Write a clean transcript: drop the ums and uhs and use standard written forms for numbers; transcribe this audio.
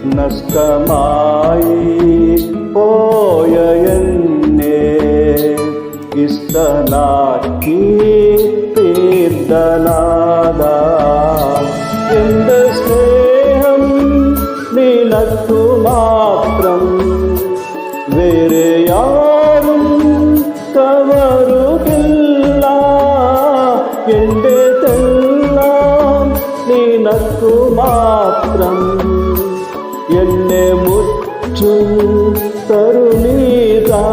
നഷ്ടമായി പോയ എന്നെ ഇഷ്ടനാക്കി തീർത്തനാഥ. എന്റെ സ്നേഹം നിനക്കു മാത്രം, വേറെ യാരും കവറുകില്ല. എന്റേതെല്ലാം നിനക്കു മാത്രം, എന്നെ മുറ്റും തരുണീതാ.